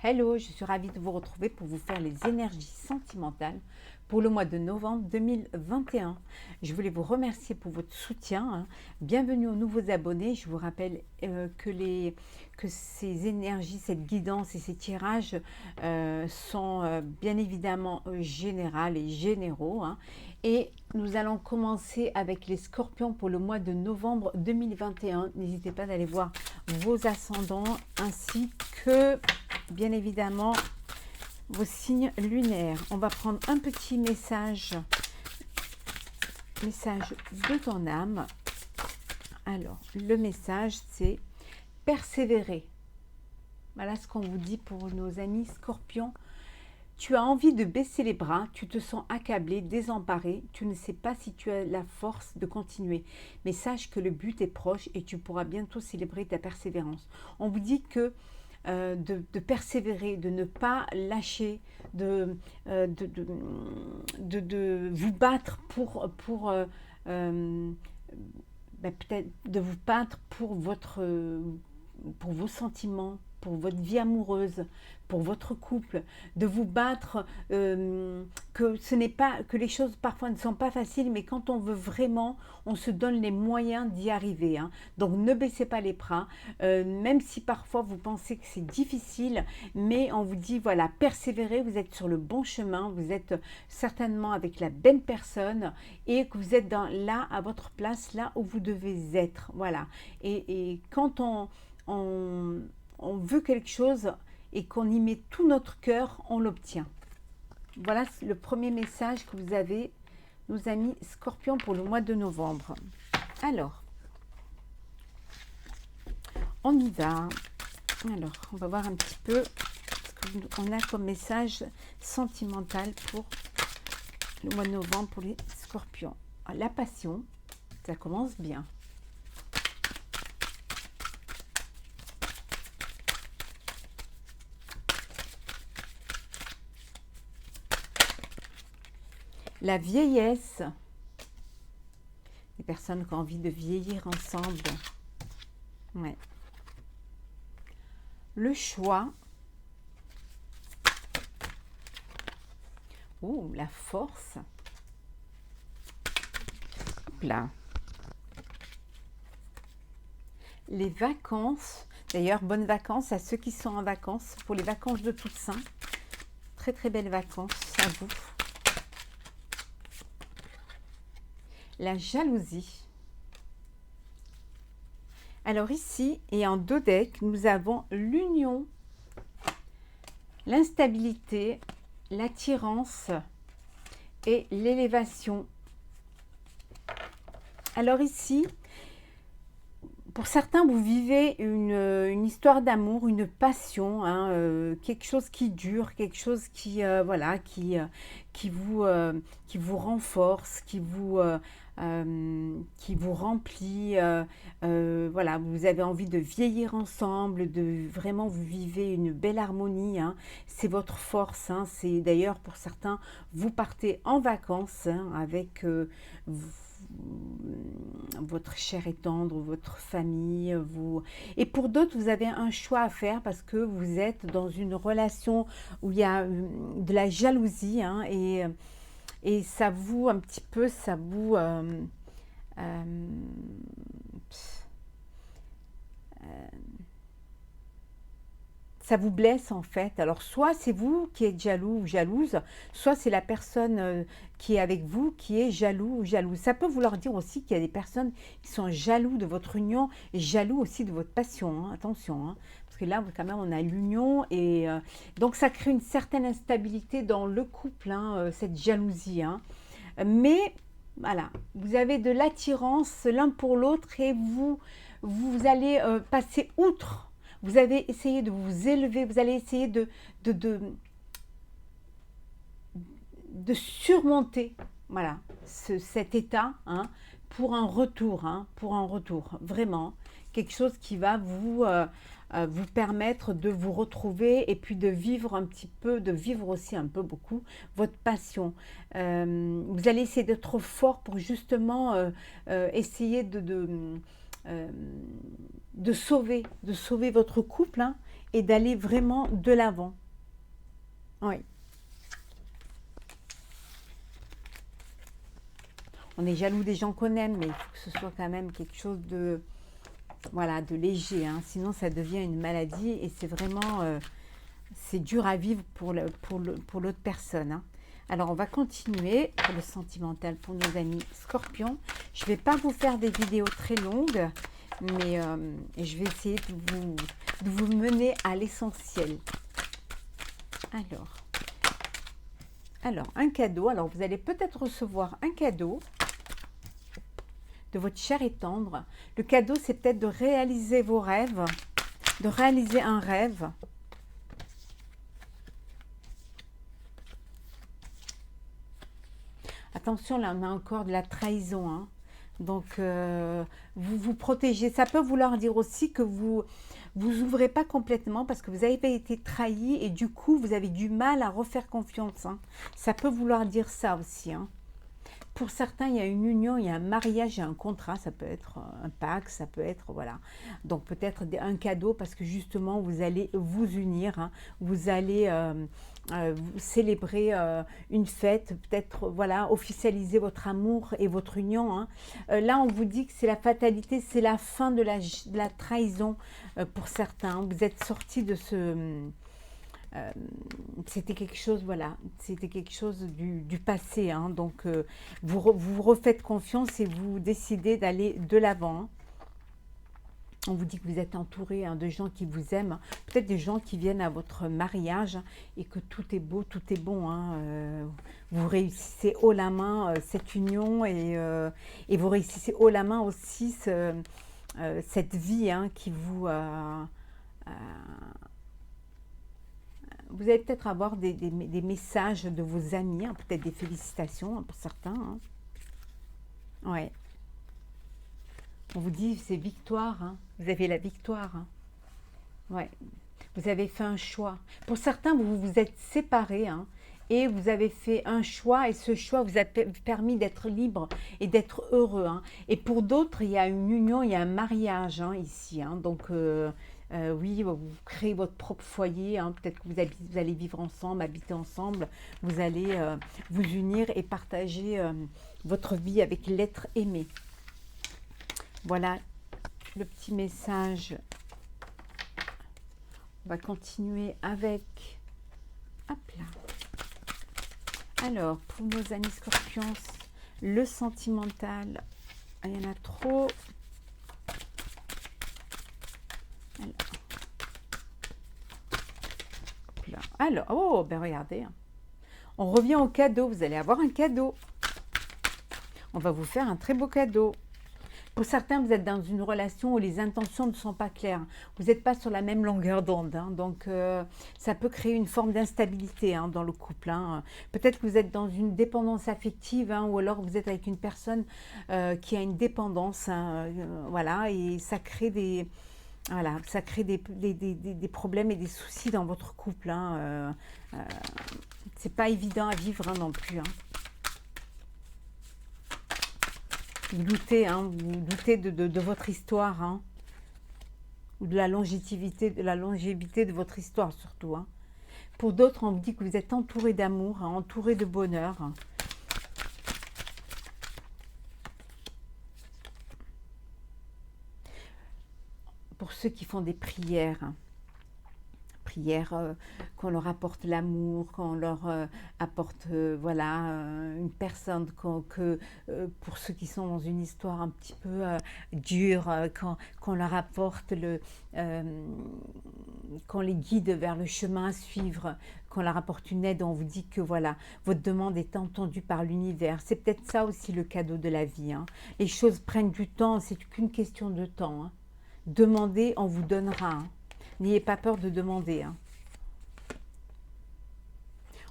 Hello, je suis ravie de vous retrouver pour vous faire les énergies sentimentales pour le mois de novembre 2021. Je voulais vous remercier pour votre soutien. Bienvenue aux nouveaux abonnés. Je vous rappelle que ces énergies, cette guidance et ces tirages sont bien évidemment générales et généraux. Et nous allons commencer avec les scorpions pour le mois de novembre 2021. N'hésitez pas d'aller voir vos ascendants ainsi que bien évidemment vos signes lunaires. On va prendre un petit message de ton âme. Alors, le message, c'est persévérer. Voilà ce qu'on vous dit pour nos amis scorpions. Tu as envie de baisser les bras, tu te sens accablé, désemparé, tu ne sais pas si tu as la force de continuer. Mais sache que le but est proche et tu pourras bientôt célébrer ta persévérance. On vous dit que de persévérer, de ne pas lâcher, de vous battre peut-être de vous battre pour vos sentiments, pour votre vie amoureuse, pour votre couple, de vous battre, que les choses parfois ne sont pas faciles, mais quand on veut vraiment, on se donne les moyens d'y arriver. Donc ne baissez pas les bras, même si parfois vous pensez que c'est difficile, mais on vous dit voilà, persévérez, vous êtes sur le bon chemin, vous êtes certainement avec la bonne personne et que vous êtes là à votre place, là où vous devez être. Voilà. Et quand on veut quelque chose et qu'on y met tout notre cœur, on l'obtient. Voilà le premier message que vous avez, nos amis scorpions, pour le mois de novembre. Alors, on y va. Alors, on va voir un petit peu ce qu'on a comme message sentimental pour le mois de novembre pour les scorpions. La passion, ça commence bien. La vieillesse, les personnes qui ont envie de vieillir ensemble. Ouais. Le choix. Oh, la force. Hop là. Les vacances. D'ailleurs, bonnes vacances à ceux qui sont en vacances. Pour les vacances de Toussaint. Très très belles vacances à vous. La jalousie. Alors ici, et en dos deck, nous avons l'union, l'instabilité, l'attirance et l'élévation. Alors ici, pour certains, vous vivez une histoire d'amour, une passion, quelque chose qui dure, quelque chose qui, qui vous renforce, qui vous remplit. Voilà, vous avez envie de vieillir ensemble, de vraiment vous vivez une belle harmonie. C'est votre force. C'est d'ailleurs pour certains, vous partez en vacances avec votre chair et tendre, votre famille, vous. Et pour d'autres, vous avez un choix à faire parce que vous êtes dans une relation où il y a de la jalousie, et ça vous, un petit peu, ça vous... ça vous blesse en fait. Alors soit c'est vous qui êtes jaloux ou jalouse, soit c'est la personne qui est avec vous qui est jaloux ou jalouse. Ça peut vouloir dire aussi qu'il y a des personnes qui sont jaloux de votre union et jaloux aussi de votre passion. Attention, parce que là quand même on a l'union et donc ça crée une certaine instabilité dans le couple, cette jalousie. Mais voilà, vous avez de l'attirance l'un pour l'autre et vous allez passer outre. Vous avez essayé de vous élever, vous allez essayer de surmonter, voilà, cet état, pour un retour, vraiment. Quelque chose qui va vous permettre de vous retrouver et puis de vivre un petit peu, de vivre aussi un peu beaucoup votre passion. Vous allez essayer d'être fort pour justement essayer de sauver votre couple, et d'aller vraiment de l'avant. Oui. On est jaloux des gens qu'on aime, mais il faut que ce soit quand même quelque chose de, voilà, de léger, hein. Sinon ça devient une maladie et c'est vraiment, c'est dur à vivre pour l'autre personne, hein. Alors on va continuer pour le sentimental pour nos amis scorpions. Je ne vais pas vous faire des vidéos très longues, mais je vais essayer de vous mener à l'essentiel. Alors, un cadeau. Alors vous allez peut-être recevoir un cadeau de votre cher et tendre. Le cadeau, c'est peut-être de réaliser vos rêves, de réaliser un rêve. Attention, là, on a encore de la trahison, hein. Donc, vous vous protégez. Ça peut vouloir dire aussi que vous ouvrez pas complètement parce que vous avez été trahi et du coup, vous avez du mal à refaire confiance, hein. Ça peut vouloir dire ça aussi, hein. Pour certains, il y a une union, il y a un mariage, il y a un contrat, ça peut être un pacte, ça peut être, voilà. Donc peut-être un cadeau parce que justement, vous allez vous unir, hein. Vous allez célébrer une fête, peut-être, voilà, officialiser votre amour et votre union, hein. Là, on vous dit que c'est la fatalité, c'est la fin de la trahison pour certains. Vous êtes sortis de ce... c'était quelque chose, voilà, c'était quelque chose du passé, hein. Donc vous refaites confiance et vous décidez d'aller de l'avant, hein. On vous dit que vous êtes entouré, hein, de gens qui vous aiment, hein. Peut-être des gens qui viennent à votre mariage, hein, et que tout est beau, tout est bon, hein. Vous réussissez haut la main cette union et vous réussissez haut la main aussi cette vie, hein, qui vous... vous allez peut-être avoir des messages de vos amis, hein, peut-être des félicitations, hein, pour certains, hein. Ouais. On vous dit c'est victoire, hein. Vous avez la victoire, hein. Ouais. Vous avez fait un choix. Pour certains, vous vous êtes séparés, hein, et vous avez fait un choix et ce choix vous a permis d'être libre et d'être heureux, hein. Et pour d'autres, il y a une union, il y a un mariage, hein, ici, hein. Donc, oui, vous créez votre propre foyer, hein. Peut-être que vous allez vivre ensemble, habiter ensemble. Vous allez vous unir et partager votre vie avec l'être aimé. Voilà le petit message. On va continuer avec... Hop là. Alors, pour nos amis scorpions, le sentimental, il y en a trop. Alors, oh, ben regardez. On revient au cadeau. Vous allez avoir un cadeau. On va vous faire un très beau cadeau. Pour certains, vous êtes dans une relation où les intentions ne sont pas claires. Vous n'êtes pas sur la même longueur d'onde, hein. Donc, ça peut créer une forme d'instabilité, hein, dans le couple, hein. Peut-être que vous êtes dans une dépendance affective, hein, ou alors vous êtes avec une personne qui a une dépendance, hein, voilà, et ça crée des... Voilà, ça crée des problèmes et des soucis dans votre couple, hein. C'est pas évident à vivre, hein, non plus, hein. Vous doutez, hein, vous doutez de votre histoire, hein, ou de la longévité de votre histoire surtout, hein. Pour d'autres, on vous dit que vous êtes entouré d'amour, hein, entouré de bonheur, hein. Pour ceux qui font des prières, hein, qu'on leur apporte l'amour, qu'on leur apporte, voilà, une personne, pour ceux qui sont dans une histoire un petit peu dure, qu'on leur apporte qu'on les guide vers le chemin à suivre, qu'on leur apporte une aide. On vous dit que voilà, votre demande est entendue par l'univers. C'est peut-être ça aussi le cadeau de la vie, hein. Les choses prennent du temps, c'est qu'une question de temps, hein. Demandez, on vous donnera, hein. N'ayez pas peur de demander, hein.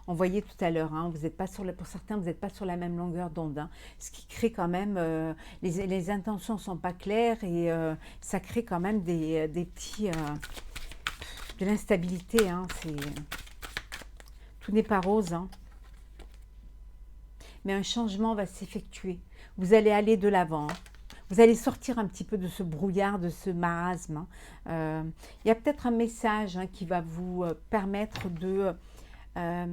On voyait tout à l'heure, hein, vous êtes pas pour certains, vous n'êtes pas sur la même longueur d'onde, hein, ce qui crée quand même, les intentions ne sont pas claires et ça crée quand même des petits, de l'instabilité, hein, tout n'est pas rose, hein. Mais un changement va s'effectuer. Vous allez aller de l'avant, hein. vous allez sortir un petit peu de ce brouillard, de ce marasme. Il y a peut-être un message qui va vous permettre de... ça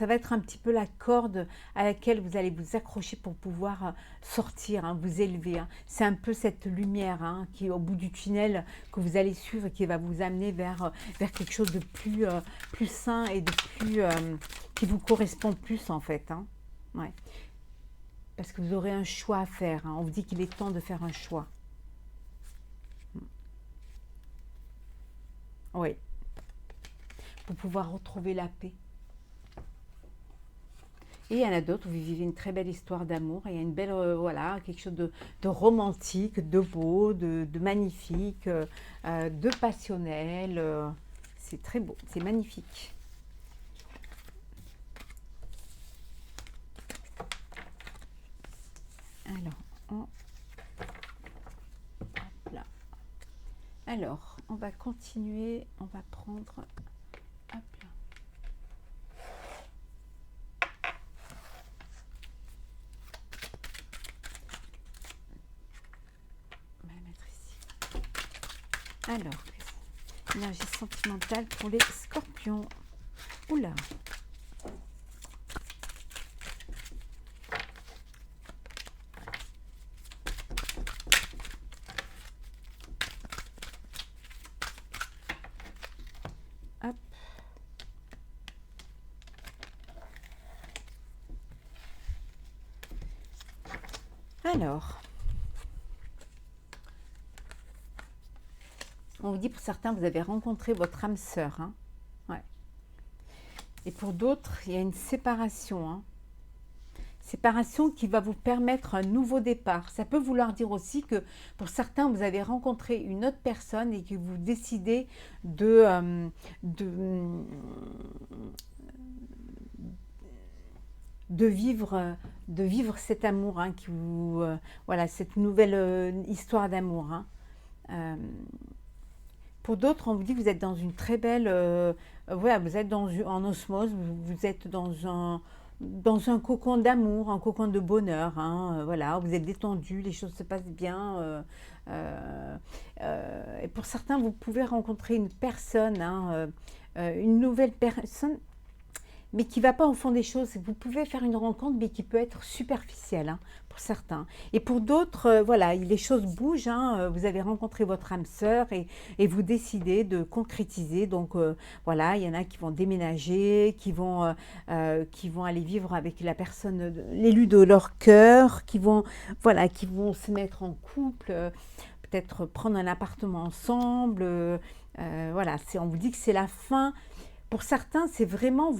va être un petit peu la corde à laquelle vous allez vous accrocher pour pouvoir sortir, vous élever. C'est un peu cette lumière qui est au bout du tunnel que vous allez suivre et qui va vous amener vers quelque chose de plus sain et de plus qui vous correspond plus en fait. Ouais. Parce que vous aurez un choix à faire. On vous dit qu'il est temps de faire un choix. Oui. Pour pouvoir retrouver la paix. Et il y en a d'autres où vous vivez une très belle histoire d'amour. Et il y a une belle, voilà, quelque chose de romantique, de beau, de magnifique, de passionnel. C'est très beau, c'est magnifique. Alors, hop là. Alors, on va continuer, on va prendre... Hop là. On va la mettre ici. Alors, énergie sentimentale pour les scorpions. Oula. Hop. Alors, on vous dit pour certains, vous avez rencontré votre âme sœur. Ouais. Et pour d'autres, il y a une séparation. Séparation qui va vous permettre un nouveau départ. Ça peut vouloir dire aussi que pour certains, vous avez rencontré une autre personne et que vous décidez de vivre cet amour, qui vous, voilà, cette nouvelle histoire d'amour. Pour d'autres, on vous dit que vous êtes dans une très belle, voilà, vous êtes en osmose, vous êtes dans un cocon d'amour, un cocon de bonheur, voilà, vous êtes détendu, les choses se passent bien. Et pour certains, vous pouvez rencontrer une personne, une nouvelle personne, mais qui ne va pas au fond des choses. Vous pouvez faire une rencontre, mais qui peut être superficielle pour certains. Et pour d'autres, voilà, les choses bougent. Vous avez rencontré votre âme sœur et vous décidez de concrétiser. Donc, voilà, il y en a qui vont déménager, qui vont aller vivre avec la personne, l'élu de leur cœur, voilà, qui vont se mettre en couple, peut-être prendre un appartement ensemble. Voilà, on vous dit que c'est la fin. Pour certains, c'est vraiment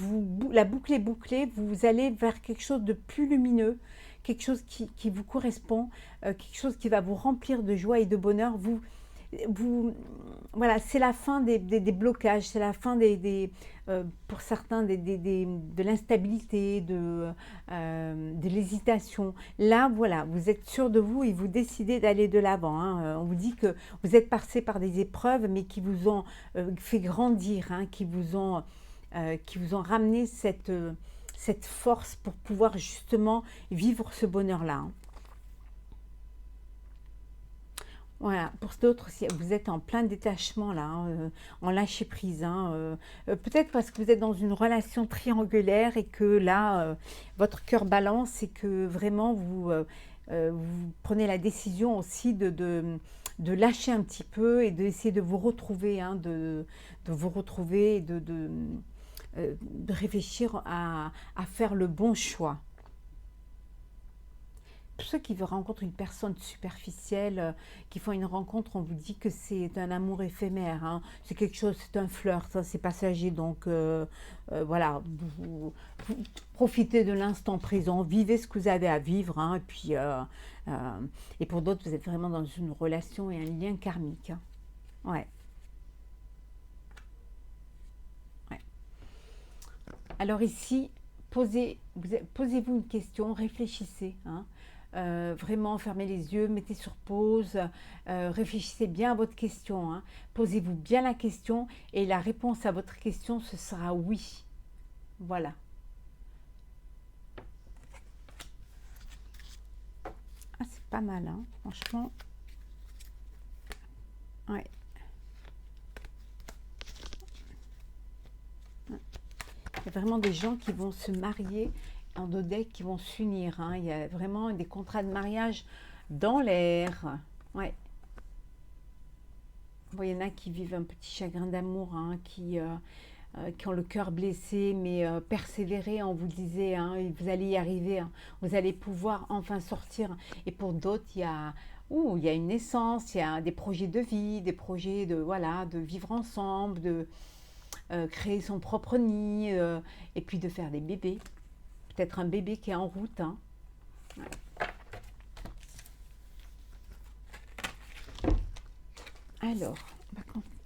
la boucle est bouclée, vous allez vers quelque chose de plus lumineux, quelque chose qui vous correspond, quelque chose qui va vous remplir de joie et de bonheur. Voilà, c'est la fin des blocages, c'est la fin pour certains de l'instabilité, de l'hésitation. Là, voilà, vous êtes sûr de vous et vous décidez d'aller de l'avant. On vous dit que vous êtes passé par des épreuves, mais qui vous ont fait grandir, qui vous ont ramené cette force pour pouvoir justement vivre ce bonheur-là. Voilà, pour d'autres, si vous êtes en plein détachement là, en lâcher prise, peut-être parce que vous êtes dans une relation triangulaire et que là, votre cœur balance et que vraiment vous prenez la décision aussi de lâcher un petit peu et d'essayer de vous retrouver, de vous retrouver et de réfléchir à faire le bon choix. Pour ceux qui rencontrent une personne superficielle, qui font une rencontre, on vous dit que c'est un amour éphémère. C'est quelque chose, c'est un flirt, c'est passager. Donc voilà, vous profitez de l'instant présent, vivez ce que vous avez à vivre. Et puis, et pour d'autres, vous êtes vraiment dans une relation et un lien karmique. Ouais. Ouais. Alors ici, posez-vous une question, réfléchissez. Vraiment, fermez les yeux, mettez sur pause, réfléchissez bien à votre question. Posez-vous bien la question et la réponse à votre question, ce sera oui. Voilà. pas mal, hein, franchement. Ouais. Il y a vraiment des gens qui vont se marier en dodec, qui vont s'unir. Hein. Il y a vraiment des contrats de mariage dans l'air. Ouais. Bon, il y en a qui vivent un petit chagrin d'amour, hein, qui ont le cœur blessé, mais persévérer, on vous disait, hein, et vous allez y arriver, hein, vous allez pouvoir enfin sortir. Et pour d'autres, il y a une naissance, il y a des projets de vie, des projets de, voilà, de vivre ensemble, de créer son propre nid, et puis de faire des bébés. Peut-être un bébé qui est en route. Hein. Ouais. Alors, on va continuer.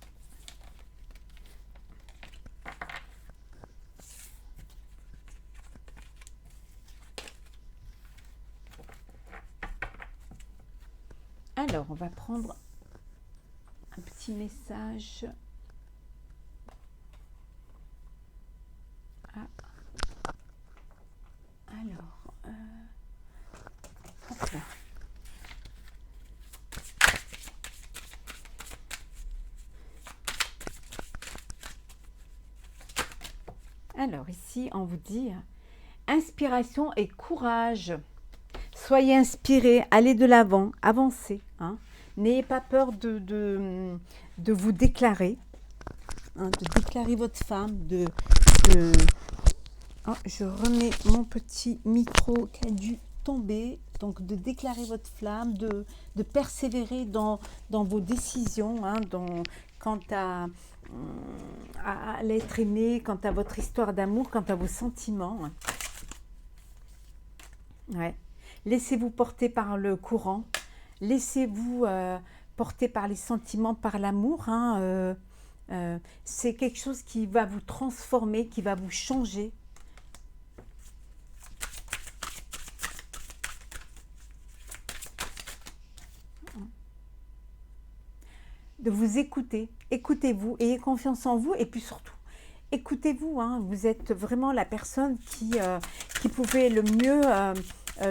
Alors, on va prendre un petit message. Ah. Alors, hop là. Alors, ici, on vous dit inspiration et courage. Soyez inspirés, allez de l'avant, avancez. Hein. N'ayez pas peur de vous déclarer, hein, de déclarer votre femme, Oh, je remets mon petit micro qui a dû tomber. Donc, de déclarer votre flamme, de persévérer dans vos décisions, hein, quant à l'être aimé, quant à votre histoire d'amour, quant à vos sentiments. Hein. Ouais. Laissez-vous porter par le courant. Laissez-vous porter par les sentiments, par l'amour. Hein, c'est quelque chose qui va vous transformer, qui va vous changer. De vous écouter. Écoutez-vous, ayez confiance en vous et puis surtout, écoutez-vous. Hein, vous êtes vraiment la personne qui pouvait le mieux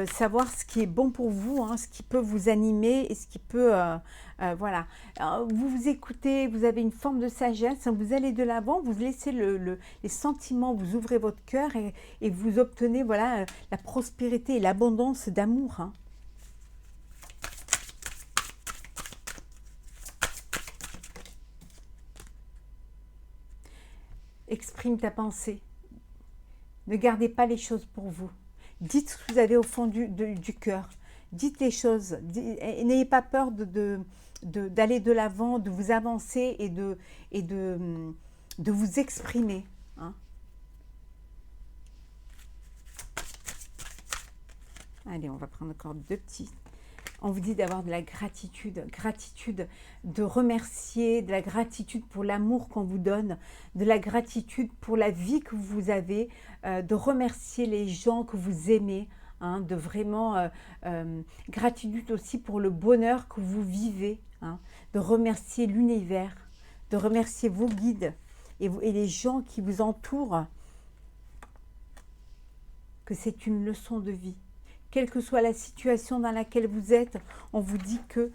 savoir ce qui est bon pour vous, hein, ce qui peut vous animer et ce qui peut... voilà. Alors, vous vous écoutez, vous avez une forme de sagesse, hein, vous allez de l'avant, vous laissez les sentiments, vous ouvrez votre cœur et vous obtenez voilà, la prospérité et l'abondance d'amour. Hein. Exprime ta pensée. Ne gardez pas les choses pour vous. Dites ce que vous avez au fond du cœur. Dites les choses. N'ayez pas peur d'aller de l'avant, de vous avancer et de vous exprimer. Hein. Allez, on va prendre encore deux petits. On vous dit d'avoir de la gratitude, de remercier, de la gratitude pour l'amour qu'on vous donne, de la gratitude pour la vie que vous avez, de remercier les gens que vous aimez, hein, de vraiment gratitude aussi pour le bonheur que vous vivez, hein, de remercier l'univers, de remercier vos guides et les gens qui vous entourent, que c'est une leçon de vie. Quelle que soit la situation dans laquelle vous êtes, on vous dit que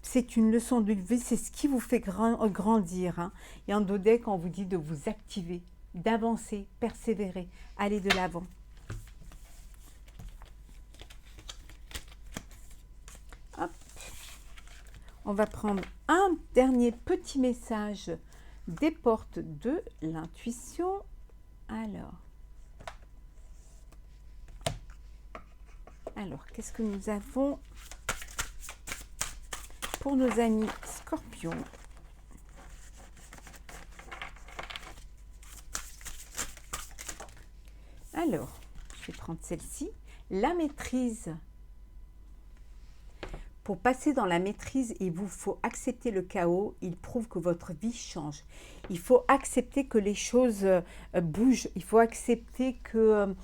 c'est une leçon de vie, c'est ce qui vous fait grandir. Hein. Et en dodec, on vous dit de vous activer, d'avancer, persévérer, aller de l'avant. On va prendre un dernier petit message des portes de l'intuition. Alors, qu'est-ce que nous avons pour nos amis scorpions? Alors, je vais prendre celle-ci. La maîtrise. Pour passer dans la maîtrise, il vous faut accepter le chaos. Il prouve que votre vie change. Il faut accepter que les choses bougent. Il faut accepter que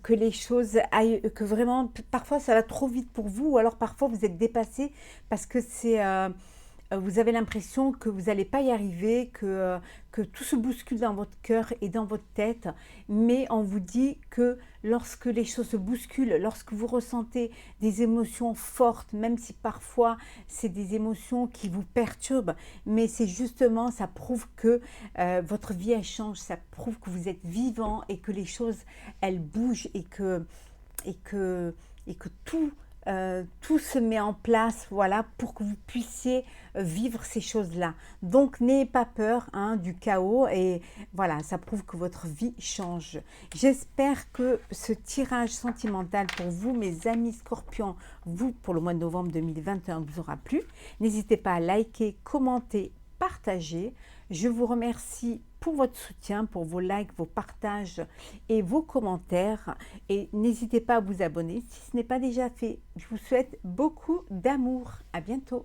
les choses aillent, que vraiment, parfois ça va trop vite pour vous, ou alors parfois vous êtes dépassé parce que c'est vous avez l'impression que vous n'allez pas y arriver, que tout se bouscule dans votre cœur et dans votre tête, mais on vous dit que lorsque les choses se bousculent, lorsque vous ressentez des émotions fortes, même si parfois c'est des émotions qui vous perturbent, mais c'est justement, ça prouve que votre vie elle change, ça prouve que vous êtes vivant et que les choses elles bougent et que, et que tout se met en place, voilà, pour que vous puissiez vivre ces choses-là. Donc, n'ayez pas peur hein, du chaos et voilà, ça prouve que votre vie change. J'espère que ce tirage sentimental pour vous, mes amis scorpions, vous, pour le mois de novembre 2021, vous aura plu. N'hésitez pas à liker, commenter, partager. Je vous remercie pour votre soutien, pour vos likes, vos partages et vos commentaires. Et n'hésitez pas à vous abonner si ce n'est pas déjà fait. Je vous souhaite beaucoup d'amour. À bientôt.